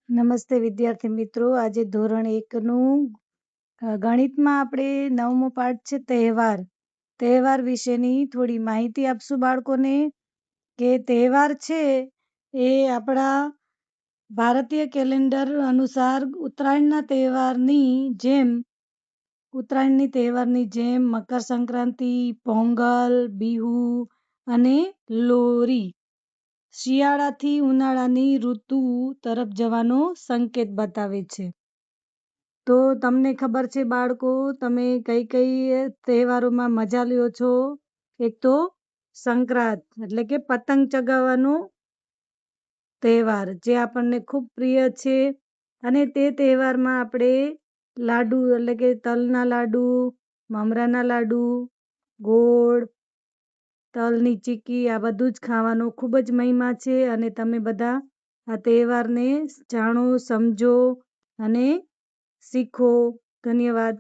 નમસ્તે વિદ્યાર્થી મિત્રો. આજે ધોરણ 1નું ગણિતમાં આપણે 9મો પાઠ છે તહેવાર. તહેવાર વિશેની થોડી માહિતી આપશું બાળકોને કે તહેવાર છે એ આપણા ભારતીય કેલેન્ડર અનુસાર ઉત્તરાયણની તહેવારની જેમ મકર સંક્રાંતિ, પોંગલ, બિહુ અને લોરી શિયાળાથી ઉનાળાની ઋતુ તરફ જવાનો સંકેત બતાવે છે. તો તમને ખબર છે બાળકો, તમે કઈ કઈ તહેવારોમાં મજા લ્યો છો? એક તો સંક્રાંત એટલે કે પતંગ ચગાવવાનો તહેવાર, જે આપણને ખૂબ પ્રિય છે. અને તે તહેવારમાં આપણે લાડુ એટલે કે તલના લાડુ, મમરાના લાડુ, ગોળ, તલની ચીક્કી આ બધું જ ખાવાનો ખૂબ જ મહિમા છે. અને તમે બધા આ તહેવારને જાણો, સમજો અને શીખો. ધન્યવાદ.